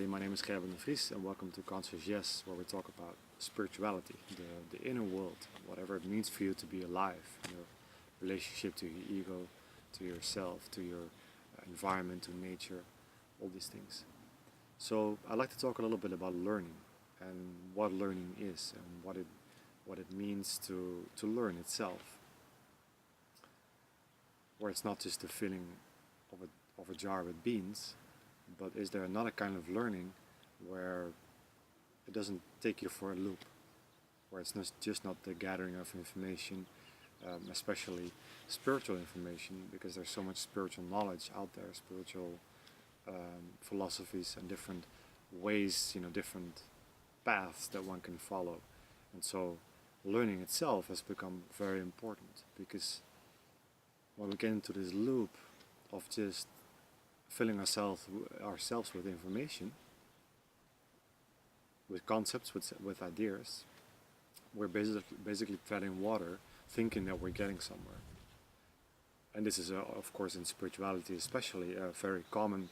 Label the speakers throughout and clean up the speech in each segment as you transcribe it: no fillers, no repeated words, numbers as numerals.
Speaker 1: everybody. My name is Gerben de Vries and welcome to Conscious Yes, where we talk about spirituality, the inner world, whatever it means for you to be alive, your relationship to your ego, to yourself, to your environment, to nature, all these things. So I'd like to talk a little bit about learning and what learning is and what it means to learn itself, where it's not just the filling of a jar with beans, but is there another kind of learning where it doesn't take you for a loop, where it's just not the gathering of information, especially spiritual information, because there's so much spiritual knowledge out there, spiritual philosophies and different ways, different paths that one can follow. And so learning itself has become very important, because when we get into this loop of just filling ourselves with information, with concepts, with ideas, we're basically treading water, thinking that we're getting somewhere. And this is, of course, in spirituality especially, a very common,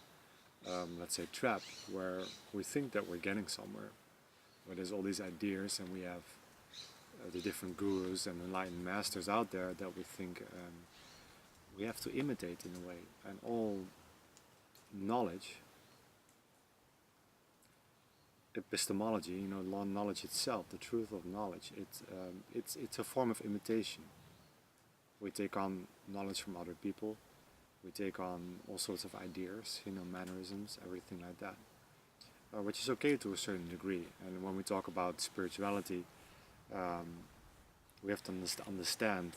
Speaker 1: let's say, trap, where we think that we're getting somewhere, where there's all these ideas and we have the different gurus and enlightened masters out there that we think we have to imitate in a way. And all knowledge, epistemology, knowledge itself, the truth of knowledge, it's a form of imitation. We take on knowledge from other people, we take on all sorts of ideas, mannerisms, everything like that, which is okay to a certain degree. And when we talk about spirituality, we have to understand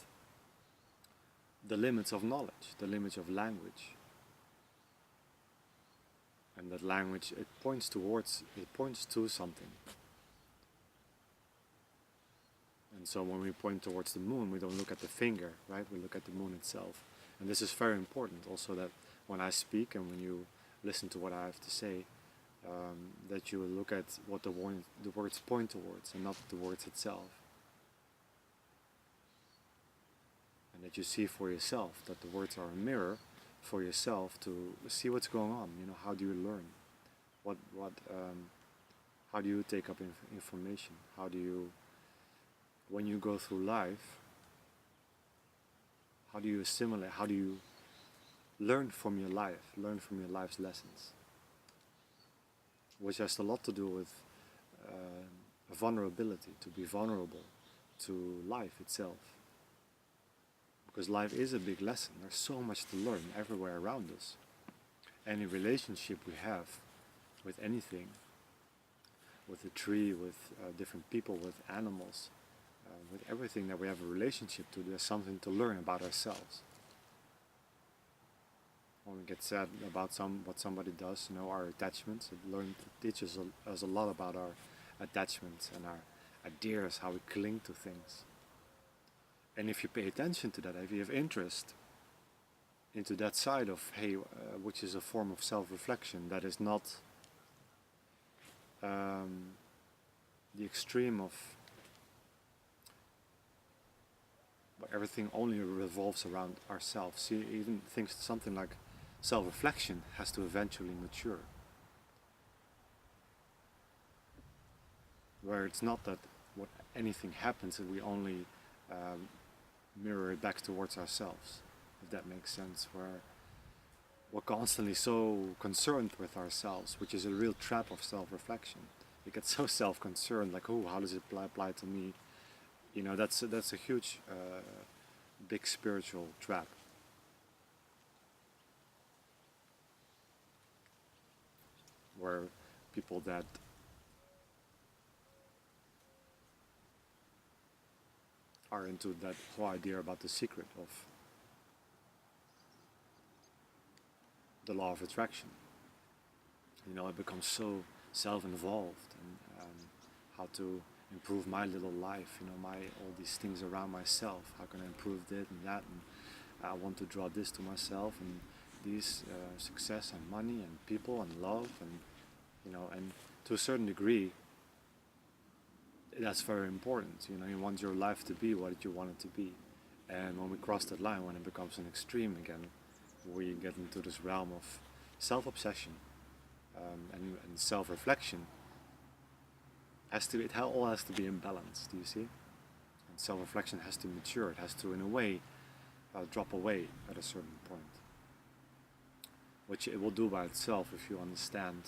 Speaker 1: the limits of knowledge, the limits of language. And that language, it points to something. And so when we point towards the moon, we don't look at the finger, right? We look at the moon itself. And this is very important also, that when I speak and when you listen to what I have to say, that you look at what the words point towards and not the words itself. And that you see for yourself that the words are a mirror for yourself to see what's going on. How do you learn? How do you take up information? How do you, when you go through life, how do you assimilate? How do you learn from your life? Learn from your life's lessons, which has a lot to do with vulnerability. To be vulnerable to life itself. Because life is a big lesson. There's so much to learn everywhere around us. Any relationship we have with anything, with a tree, with different people, with animals, with everything that we have a relationship to, there's something to learn about ourselves. When we get sad about what somebody does, our attachments, it teaches us a lot about our attachments and our ideas, how we cling to things. And if you pay attention to that, if you have interest into that side of, which is a form of self-reflection, that is not the extreme of where everything only revolves around ourselves. See, even things, something like self-reflection has to eventually mature. Where it's not that what anything happens and we only mirror it back towards ourselves, if that makes sense, where we're constantly so concerned with ourselves, which is a real trap of self-reflection. We get so self-concerned, like, oh, how does it apply to me? That's a huge, big spiritual trap. Where people that are into that whole idea about the secret of the law of attraction. It becomes so self-involved and how to improve my little life, all these things around myself. How can I improve this and that? And I want to draw this to myself and these success and money and people and love and to a certain degree, that's very important. You want your life to be what you want it to be. And when we cross that line, when it becomes an extreme again, we get into this realm of self-obsession, and self-reflection it all has to be in balance. Do you see? And self-reflection has to mature. It has to, in a way, drop away at a certain point, which it will do by itself if you understand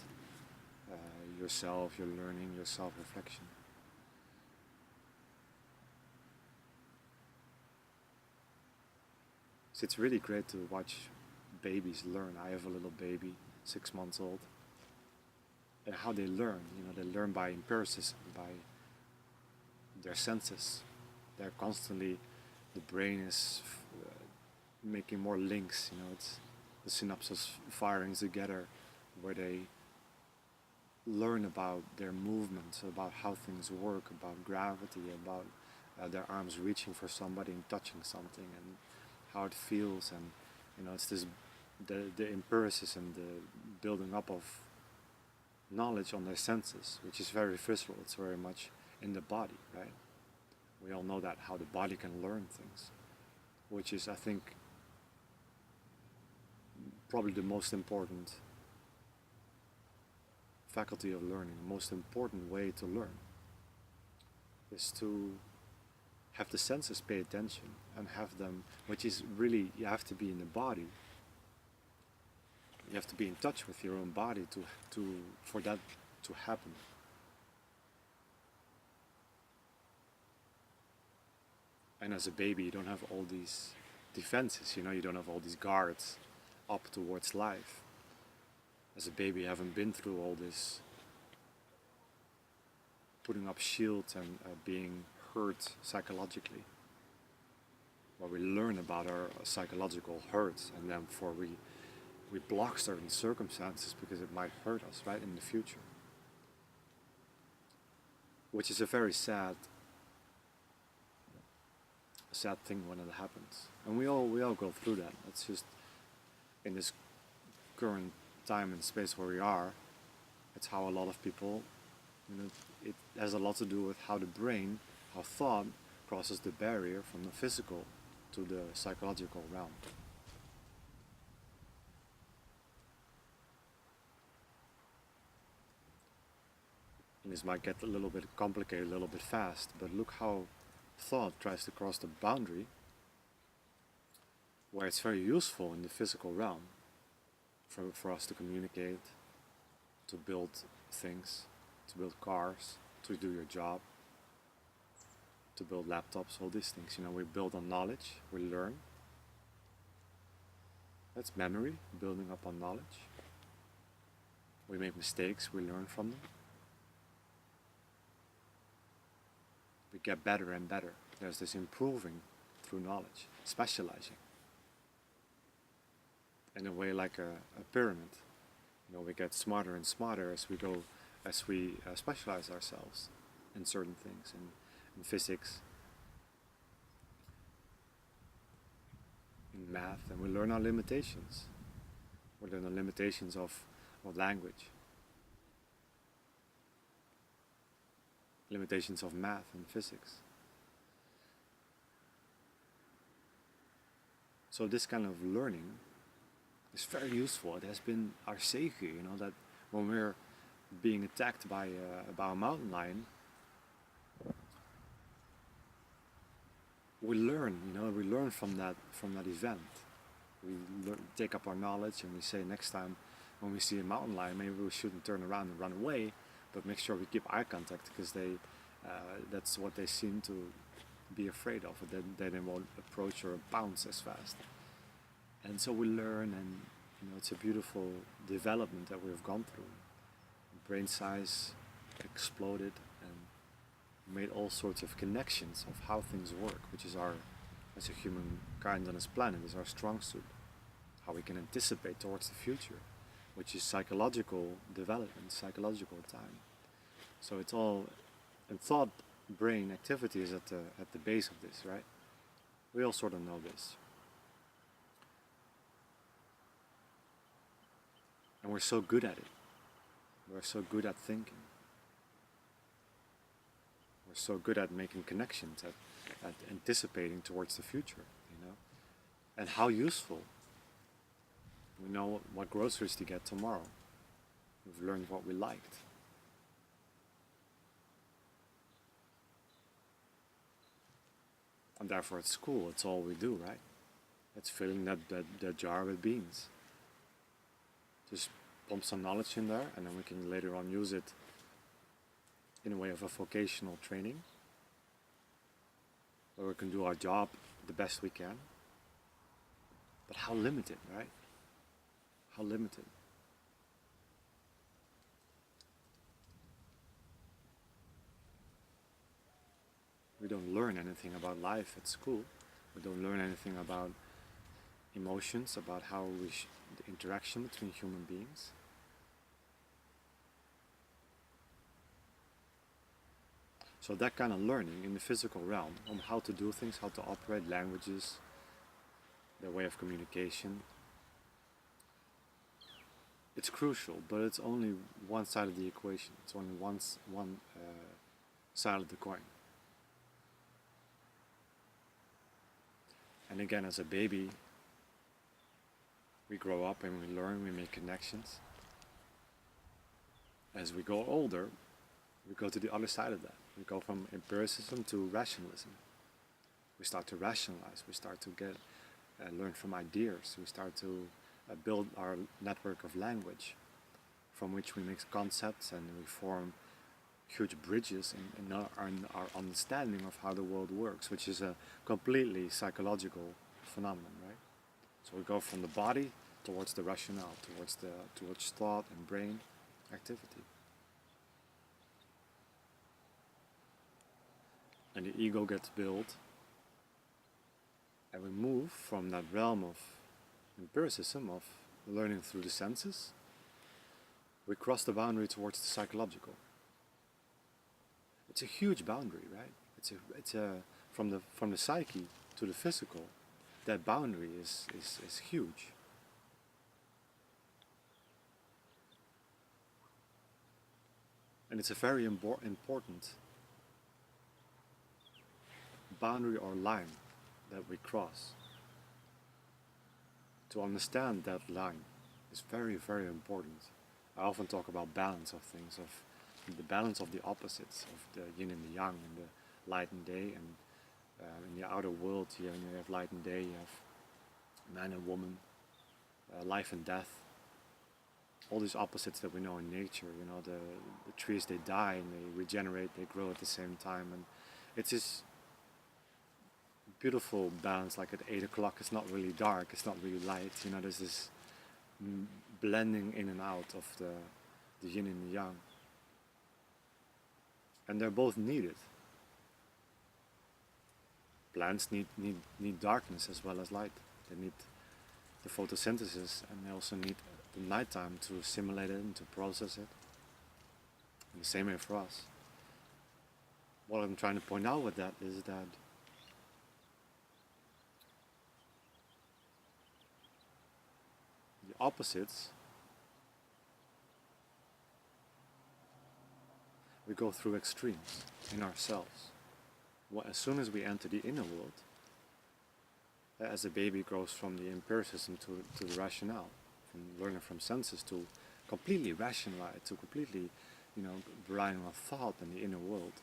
Speaker 1: yourself, your learning, your self-reflection. So it's really great to watch babies learn. I have a little baby, 6 months old, and how they learn. They learn by empiricism, by their senses. They're constantly, the brain is making more links. It's the synapses firing together, where they learn about their movements, about how things work, about gravity, about their arms reaching for somebody and touching something, and how it feels. And it's this the empiricism, the building up of knowledge on their senses, which is very visceral. It's very much in the body, right? We all know that, how the body can learn things, which is, I think, probably the most important faculty of learning. The most important way to learn is to have the senses pay attention and have them, which is really, you have to be in the body. You have to be in touch with your own body for that to happen. And as a baby, you don't have all these defenses, you don't have all these guards up towards life. As a baby, you haven't been through all this putting up shields and being hurt psychologically. Where we learn about our psychological hurts, and then we block certain circumstances because it might hurt us, right, in the future. Which is a very sad thing when it happens. And we all go through that. It's just, in this current time and space where we are, it's how a lot of people, it has a lot to do with how the brain, how thought crosses the barrier from the physical to the psychological realm. And this might get a little bit complicated, a little bit fast, but look how thought tries to cross the boundary where it's very useful in the physical realm for us to communicate, to build things, to build cars, to do your job, to build laptops, all these things. We build on knowledge, we learn. That's memory, building up on knowledge. We make mistakes, we learn from them. We get better and better. There's this improving through knowledge, specializing. In a way, like a pyramid. We get smarter and smarter as we specialize ourselves in certain things, in physics, in math, and we learn our limitations. We learn the limitations of language, limitations of math and physics. So this kind of learning is very useful. It has been our savior, that when we're being attacked by a mountain lion, we learn, we learn from that event. We take up our knowledge and we say, next time when we see a mountain lion, maybe we shouldn't turn around and run away, but make sure we keep eye contact, because that's what they seem to be afraid of. Then they won't approach or bounce as fast. And so we learn, and it's a beautiful development that we've gone through. Brain size exploded and made all sorts of connections of how things work, which is as a humankind on this planet, is our strong suit. How we can anticipate towards the future, which is psychological development, psychological time. So it's all, and thought, brain activity is at the base of this, right? We all sort of know this. And we're so good at it. We're so good at thinking. We're so good at making connections, at anticipating towards the future, And how useful. We know what groceries to get tomorrow. We've learned what we liked. And therefore at school, it's all we do, right? It's filling that jar with beans. Just pump some knowledge in there, and then we can later on use it in a way of a vocational training, where we can do our job the best we can. But how limited, right? How limited. We don't learn anything about life at school. We don't learn anything about emotions, about how the interaction between human beings. So that kind of learning in the physical realm on how to do things, how to operate languages, their way of communication, it's crucial, but it's only one side of the equation. It's only one side of the coin. And again, as a baby, we grow up and we learn, we make connections. As we go older, we go to the other side of that. We go from empiricism to rationalism. We start to rationalize. We start to learn from ideas. We start to build our network of language, from which we make concepts and we form huge bridges in our understanding of how the world works, which is a completely psychological phenomenon, right? So we go from the body towards the rationale, towards thought and brain activity. And the ego gets built, and we move from that realm of empiricism, of learning through the senses. We cross the boundary towards the psychological. It's a huge boundary, right? It's a from the psyche to the physical. That boundary is huge. And it's a very important boundary or line that we cross. To understand that line is very, very important. I often talk about balance of things, of the balance of the opposites, of the yin and the yang, and the light and day, and in the outer world you have light and day, you have man and woman, life and death, all these opposites that we know in nature. The trees, they die and they regenerate, they grow at the same time, and it's this beautiful balance. Like at 8 o'clock it's not really dark, it's not really light, there's this blending in and out of the yin and the yang. And they're both needed. Plants need darkness as well as light. They need the photosynthesis, and they also need the nighttime to assimilate it and to process it. And the same way for us. What I'm trying to point out with that is that the opposites, we go through extremes in ourselves. As soon as we enter the inner world, as a baby grows from the empiricism to the rationale, from learning from senses to completely rationalize, to completely, relying on thought in the inner world.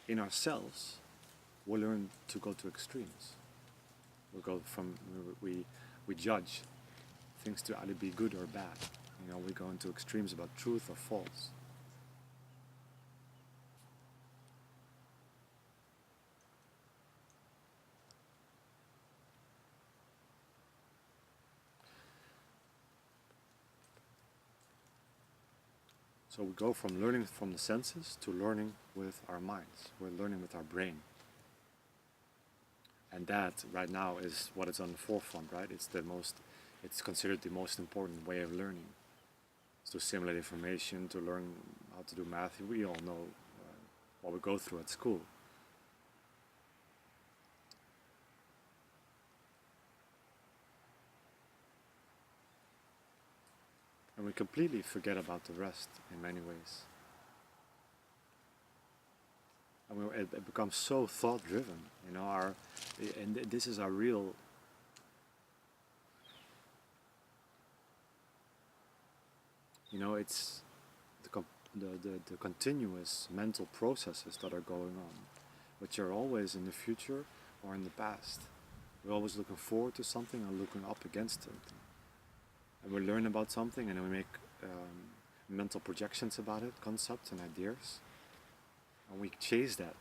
Speaker 1: In ourselves, we learn to go to extremes. We judge things to either be good or bad. We go into extremes about truth or false. So we go from learning from the senses to learning with our minds. We're learning with our brain. And that, right now, is what is on the forefront, right? It's considered the most important way of learning. It's to assimilate information, to learn how to do math. We all know what we go through at school. And we completely forget about the rest in many ways. And it becomes so thought-driven, and this is our real It's the continuous mental processes that are going on, which are always in the future or in the past. We're always looking forward to something and looking up against something. And we learn about something and then we make mental projections about it, concepts and ideas, and we chase that.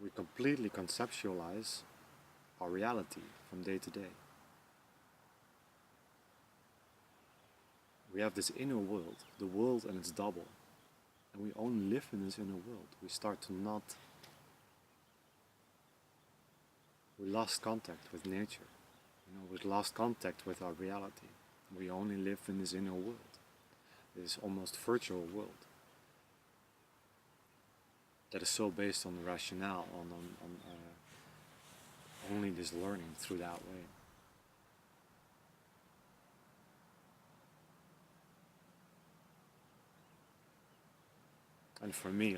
Speaker 1: We completely conceptualize our reality from day to day. We have this inner world, the world and its double, and we only live in this inner world. We start to not. We lost contact with nature. We lost contact with our reality. We only live in this inner world, this almost virtual world that is so based on the rationale, on only this learning through that way. And for me,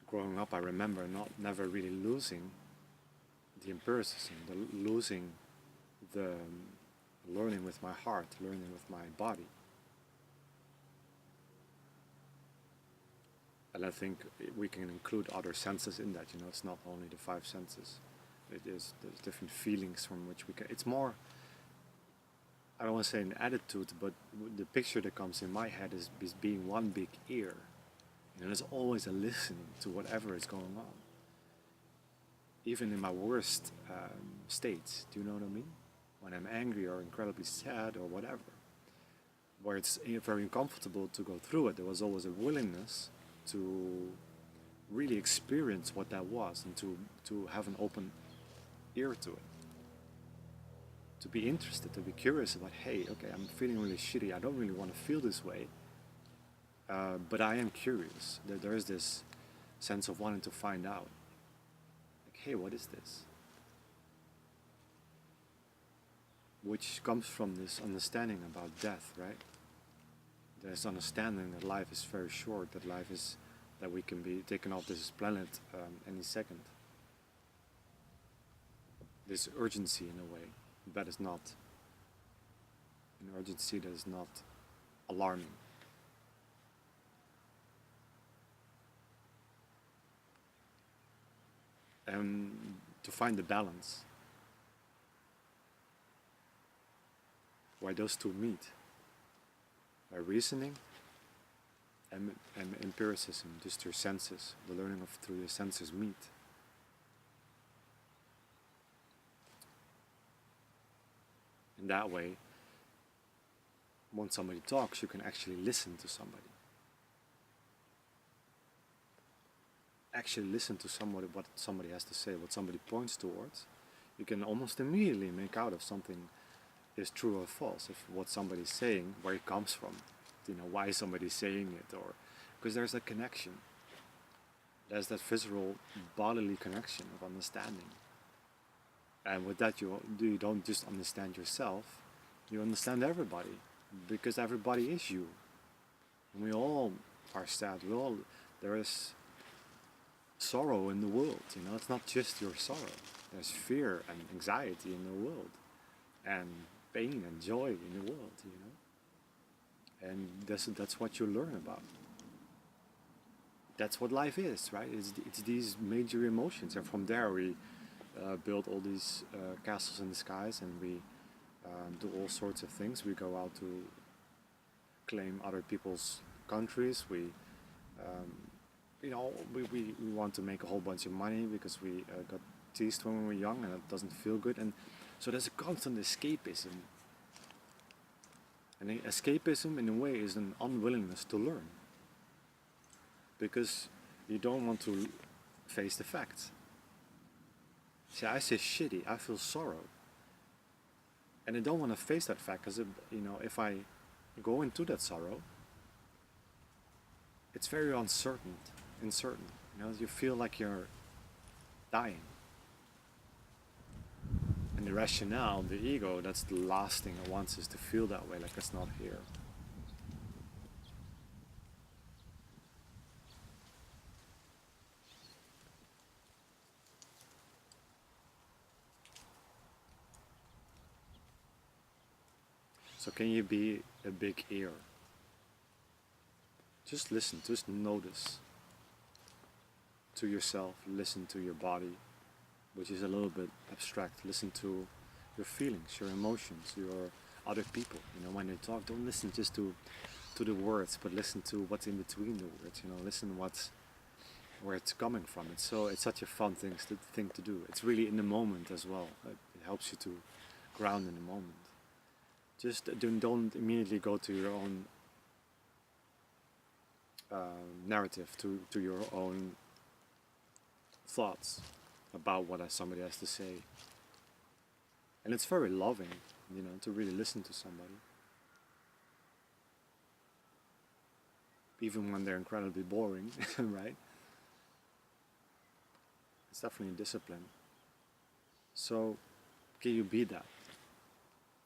Speaker 1: growing up, I remember never really losing the empiricism, losing the learning with my heart, learning with my body. And I think we can include other senses in that. It's not only the five senses. There's different feelings from which we can. It's more, I don't want to say an attitude, but the picture that comes in my head is being one big ear. There's always a listening to whatever is going on. Even in my worst states, do you know what I mean? When I'm angry or incredibly sad or whatever, where it's very uncomfortable to go through it, there was always a willingness to really experience what that was and to have an open ear to it. To be interested, to be curious about, hey, okay, I'm feeling really shitty, I don't really want to feel this way, but I am curious. There is this sense of wanting to find out. Like, hey, what is this? Which comes from this understanding about death, right? There's understanding that life is very short, that we can be taken off this planet any second. This urgency in a way that is not an urgency that is not alarming. And to find the balance where those two meet, by reasoning and empiricism, just your senses, the learning of through your senses meet. In that way, when somebody talks, you can actually listen to somebody. Actually listen to somebody, what somebody has to say, what somebody points towards. You can almost immediately make out if something is true or false, if what somebody's saying, where it comes from, why somebody's saying it, or because there's a connection. There's that visceral bodily connection of understanding. And with that, you don't just understand yourself, you understand everybody, because everybody is you. And we all are sad. There is sorrow in the world. It's not just your sorrow. There's fear and anxiety in the world, and pain and joy in the world. And that's what you learn about. That's what life is, right? It's these major emotions, and from there we build all these castles in the skies, and we do all sorts of things. We go out to claim other people's countries. We want to make a whole bunch of money because we got teased when we were young, and it doesn't feel good. And so there's a constant escapism. And escapism, in a way, is an unwillingness to learn, because you don't want to face the facts. See, I say shitty, I feel sorrow, and I don't want to face that fact, because if I go into that sorrow, it's very uncertain. You feel like you're dying. And the rationale, the ego, that's the last thing it wants, is to feel that way, like it's not here. So can you be a big ear? Just listen, just notice to yourself, listen to your body, which is a little bit abstract. Listen to your feelings, your emotions, your other people. When they talk, don't listen just to the words, but listen to what's in between the words. Listen where it's coming from. It's such a fun thing to do. It's really in the moment as well. It helps you to ground in the moment. Just don't immediately go to your own narrative, to your own thoughts about what somebody has to say. And it's very loving, to really listen to somebody. Even when they're incredibly boring, right? It's definitely a discipline. So, can you be that?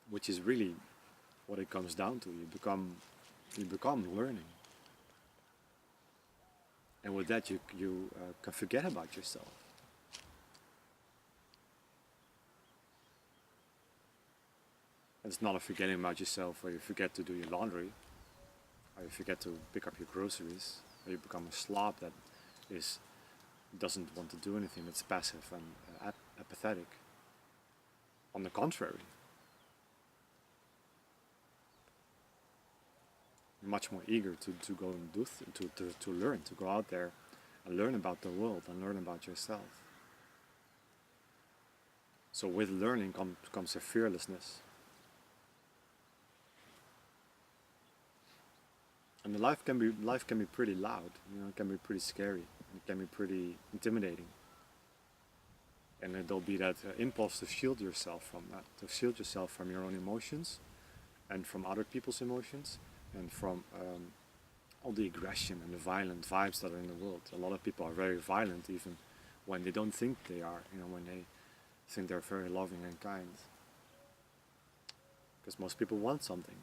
Speaker 1: Which is really what it comes down to. You become learning. And with that, you can forget about yourself. And it's not a forgetting about yourself where you forget to do your laundry, or you forget to pick up your groceries, or you become a slob that doesn't want to do anything, that's passive and apathetic. On the contrary, you're much more eager to go and to learn, to go out there and learn about the world and learn about yourself. So with learning comes a fearlessness. And life can be pretty loud, it can be pretty scary, it can be pretty intimidating. And there'll be that impulse to shield yourself from that, to shield yourself from your own emotions and from other people's emotions and from all the aggression and the violent vibes that are in the world. A lot of people are very violent even when they don't think they are, when they think they're very loving and kind. Because most people want something.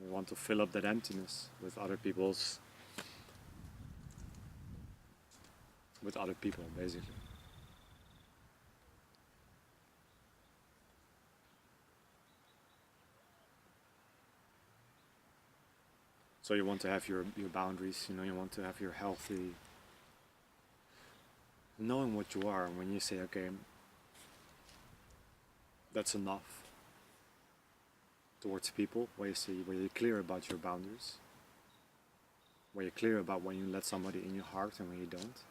Speaker 1: They want to fill up that emptiness with other people, basically. So you want to have your boundaries, you want to have your healthy, knowing what you are, and when you say, okay, that's enough, towards people, where you're clear about your boundaries, where you're clear about when you let somebody in your heart and when you don't.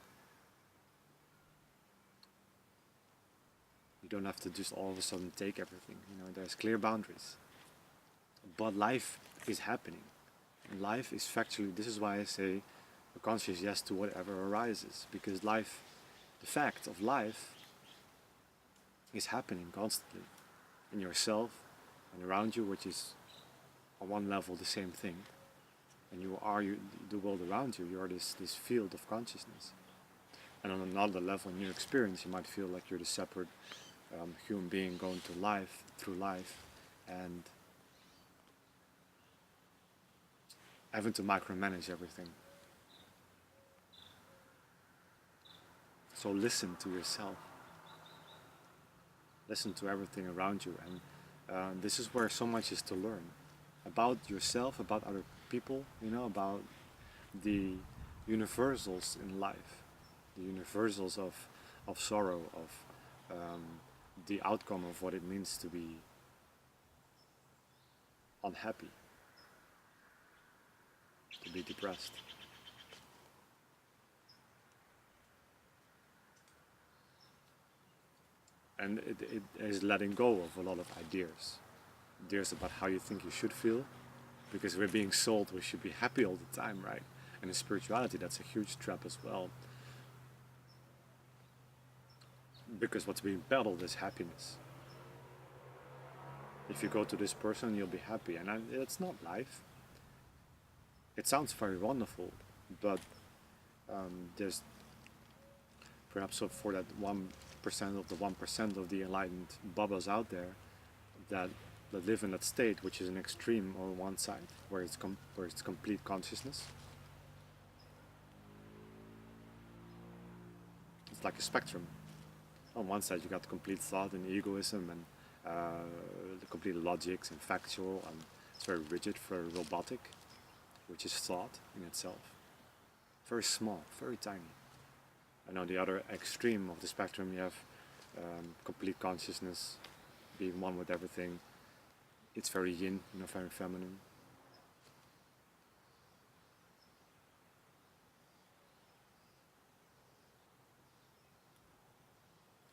Speaker 1: You don't have to just all of a sudden take everything, there's clear boundaries. But life is happening. And life is factually, this is why I say a conscious yes to whatever arises, because life, the fact of life is happening constantly in yourself and around you, which is on one level the same thing. And the world around you, you're this field of consciousness. And on another level in your experience, you might feel like you're the separate human being going through life, and having to micromanage everything. So listen to yourself. Listen to everything around you, and this is where so much is to learn about yourself, about other people, about the universals in life, the universals of sorrow, of the outcome of what it means to be unhappy, to be depressed. And it is letting go of a lot of ideas about how you think you should feel, because we're being sold we should be happy all the time, right? And in spirituality, that's a huge trap as well, because what's being peddled is happiness. If you go to this person, you'll be happy, and it's not life. It sounds very wonderful, but there's perhaps for that 1% of the 1% of the enlightened bubbas out there that live in that state, which is an extreme or one side, where it's complete consciousness. It's like a spectrum. On one side, you got complete thought and egoism completely logics and factual, and it's very rigid, very robotic, which is thought in itself. Very small, very tiny. And on the other extreme of the spectrum, you have complete consciousness, being one with everything. It's very yin, very feminine.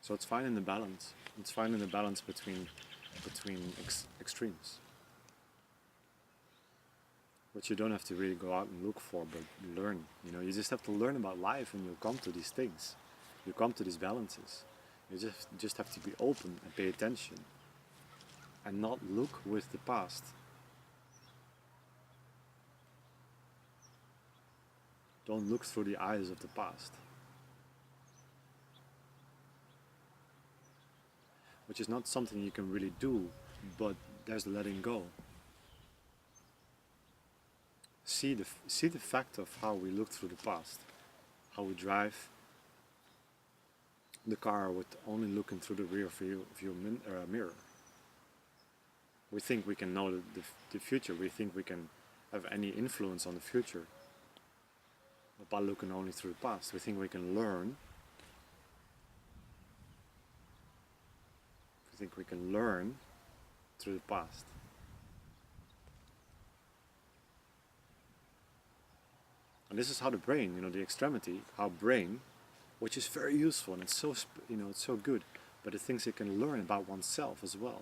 Speaker 1: So it's fine in the balance. It's fine in the balance between extremes. Which you don't have to really go out and look for, but learn. You just have to learn about life, and you'll come to these things. You come to these balances. You just have to be open and pay attention, and not look with the past. Don't look through the eyes of the past. Which is not something you can really do, but there's letting go. See the fact of how we look through the past, how we drive the car with only looking through the rear view mirror. We think we can know the future, we think we can have any influence on the future by looking only through the past. We think we can learn. We think we can learn through the past. And this is how the brain, the extremity, our brain, which is very useful and it's so, it's so good, but the things it can learn about oneself as well.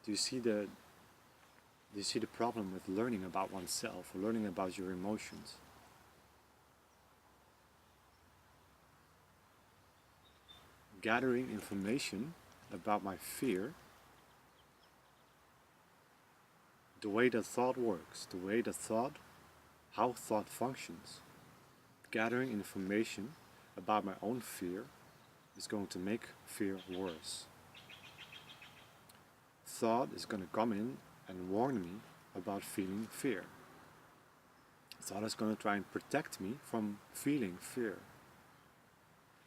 Speaker 1: Do you see the problem with learning about oneself, or learning about your emotions? Gathering information about my fear, the way that thought works, the way that how thought functions. Gathering information about my own fear is going to make fear worse. Thought is going to come in and warn me about feeling fear. Thought is going to try and protect me from feeling fear.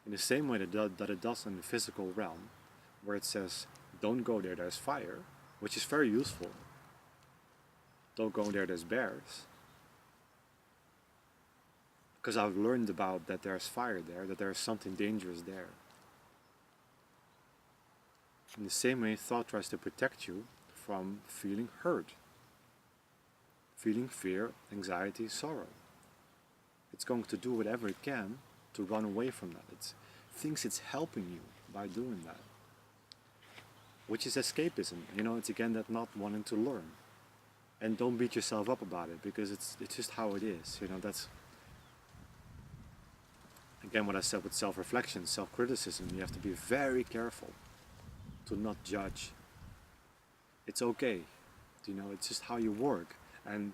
Speaker 1: In the same way that it does in the physical realm, where it says, don't go there, there's fire, which is very useful. Don't go there, there's bears. Because I've learned about that there's fire there, that there's something dangerous there. In the same way, thought tries to protect you from feeling hurt, feeling fear, anxiety, sorrow. It's going to do whatever it can to run away from that. It thinks it's helping you by doing that. Which is escapism. It's again that not wanting to learn. And don't beat yourself up about it, because it's just how it is. That's again what I said with self-reflection, self-criticism. You have to be very careful to not judge. It's okay. It's just how you work, and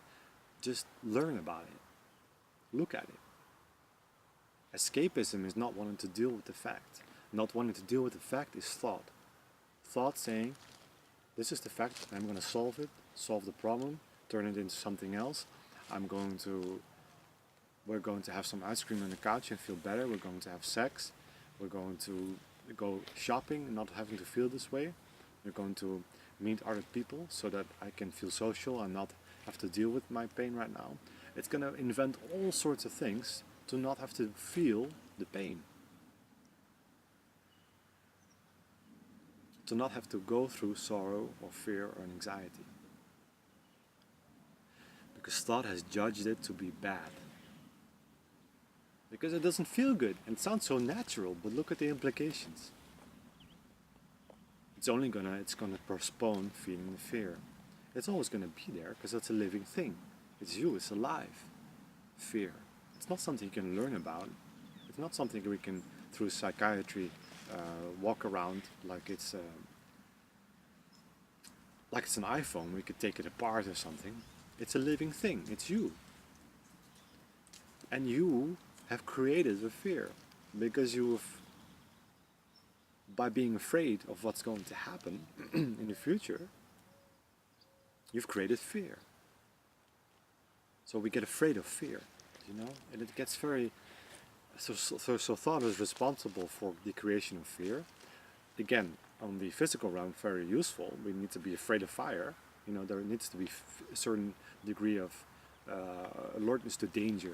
Speaker 1: just learn about it. Look at it. Escapism is not wanting to deal with the fact. Not wanting to deal with the fact is thought. Thought saying, this is the fact, I'm going to solve it, solve the problem, turn it into something else. We're going to have some ice cream on the couch and feel better. We're going to have sex. We're going to go shopping and not having to feel this way. We're going to meet other people so that I can feel social and not have to deal with my pain right now. It's going to invent all sorts of things to not have to feel the pain. To not have to go through sorrow or fear or anxiety. Because thought has judged it to be bad. Because it doesn't feel good and it sounds so natural, but look at the implications. It's gonna postpone feeling the fear. It's always gonna be there because it's a living thing. It's you, it's alive. Fear. It's not something you can learn about. It's not something we can, through psychiatry, walk around like it's an iPhone. We could take it apart or something. It's a living thing. It's you. And you have created the fear because by being afraid of what's going to happen in the future, you've created fear. So we get afraid of fear, and it gets very... So thought is responsible for the creation of fear. Again, on the physical realm very useful. We need to be afraid of fire. You know, there needs to be a certain degree of alertness to danger.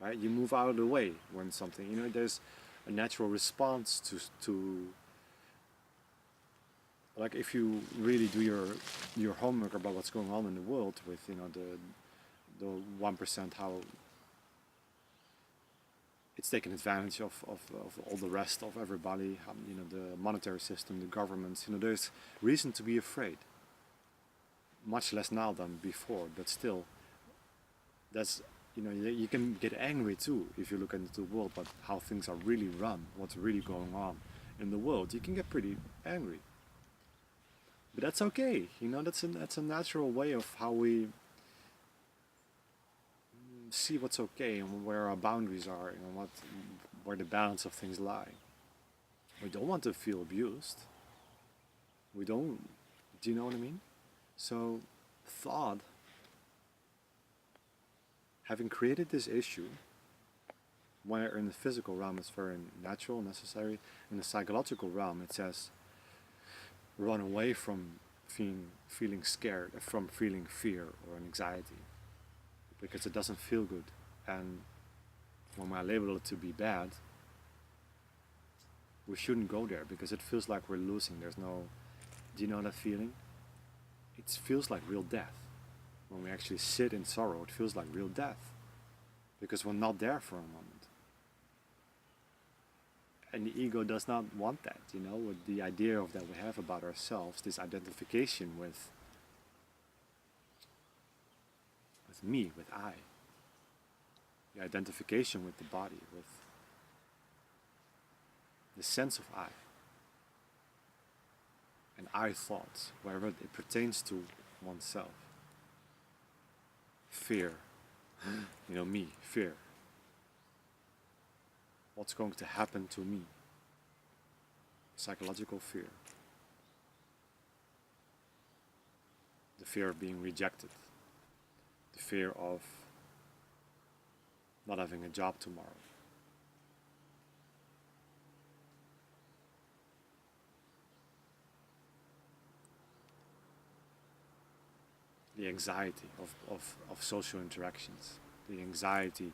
Speaker 1: Right? You move out of the way when something. You know, there's a natural response to like if you really do your homework about what's going on in the world with the 1%, how it's taken advantage of all the rest of everybody, the monetary system, the governments. There's reason to be afraid. Much less now than before, but still, that's, you can get angry too if you look into the world, but how things are really run, what's really going on in the world. You can get pretty angry. But that's okay, that's a natural way of how we see what's okay and where our boundaries are and where the balance of things lie. We don't want to feel abused. We don't. Do you know what I mean? So, thought, having created this issue, where in the physical realm it's very natural, necessary, in the psychological realm it says, run away from feeling scared, from feeling fear or anxiety, because it doesn't feel good. And when I label it to be bad, we shouldn't go there because it feels like we're losing. There's no, do you know that feeling? It feels like real death. When we actually sit in sorrow, it feels like real death because we're not there for a moment. And the ego does not want that, with the idea of that we have about ourselves, this identification with me, with I. The identification with the body, with the sense of I. And I thoughts, wherever it pertains to oneself. Fear. Me, fear. What's going to happen to me? Psychological fear. The fear of being rejected. The fear of not having a job tomorrow. The anxiety of social interactions. The anxiety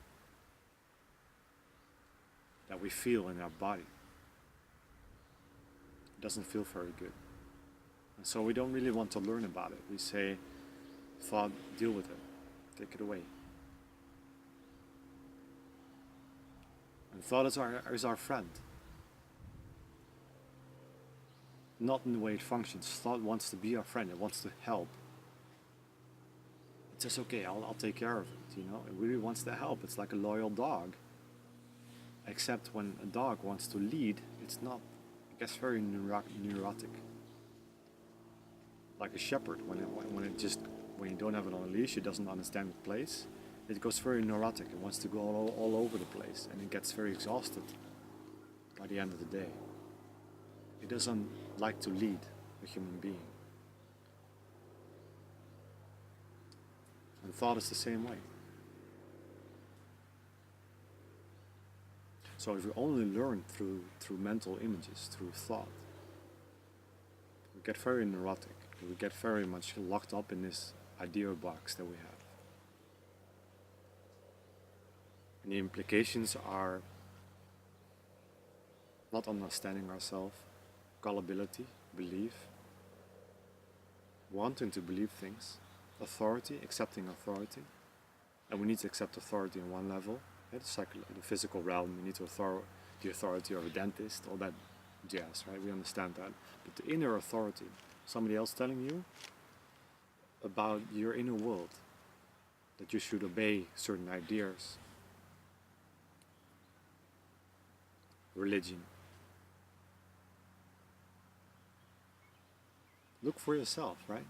Speaker 1: that we feel in our body. It doesn't feel very good. And so we don't really want to learn about it. We say, thought, deal with it. Take it away. And thought is our friend. Not in the way it functions. Thought wants to be our friend. It wants to help. It says, okay, I'll take care of it. It really wants to help. It's like a loyal dog. Except when a dog wants to lead, it's not. It gets very neurotic. Like a shepherd, when you don't have it on a leash, it doesn't understand the place. It goes very neurotic. It wants to go all over the place, and it gets very exhausted by the end of the day. It doesn't like to lead a human being. And thought is the same way. So if we only learn through mental images, through thought, we get very neurotic. We get very much locked up in this idea box that we have. And the implications are not understanding ourselves, gullibility, belief, wanting to believe things, authority, accepting authority. And we need to accept authority on one level. The physical realm, we need the authority of a dentist, all that jazz, right? We understand that. But the inner authority, somebody else telling you about your inner world, that you should obey certain ideas, religion. Look for yourself, right?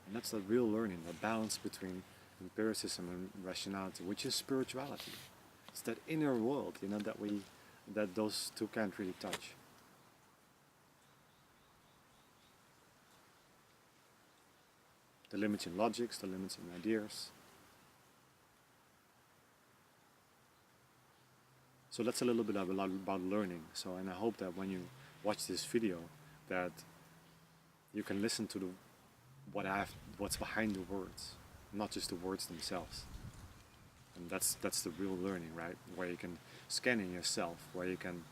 Speaker 1: And that's the real learning, the balance between empiricism and rationality, which is spirituality. It's that inner world, that those two can't really touch. The limits in logics, the limits in ideas. So that's a little bit about learning. And I hope that when you watch this video, that you can listen to what's behind the words, not just the words themselves. And that's the real learning, right? Where you can scan in yourself, where you can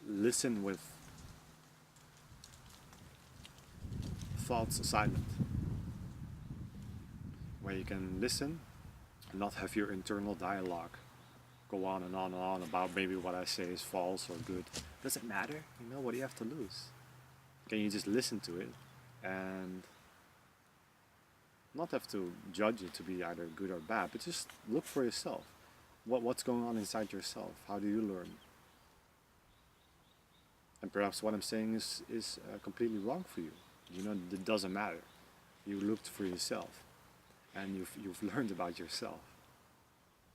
Speaker 1: listen with thoughts silent, where you can listen and not have your internal dialogue go on and on and on about maybe what I say is false or good. Does it matter? You know, what do you have to lose? Can you just listen to it and not have to judge it to be either good or bad, but just look for yourself. What's going on inside yourself? How do you learn? And perhaps what I'm saying is completely wrong for you. You know, it doesn't matter. You looked for yourself, and you've learned about yourself.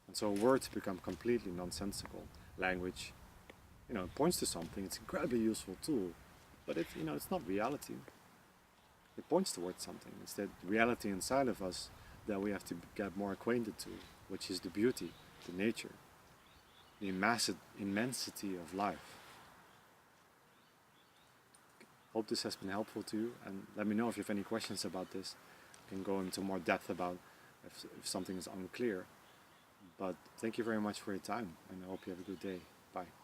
Speaker 1: And so words become completely nonsensical. Language, you know, points to something. It's an incredibly useful tool, but it's not reality. It points towards something. It's that reality inside of us that we have to get more acquainted to, which is the beauty, the nature, the immensity of life. Hope this has been helpful to you, and let me know if you have any questions about this. I can go into more depth about if something is unclear. But thank you very much for your time, and I hope you have a good day. Bye.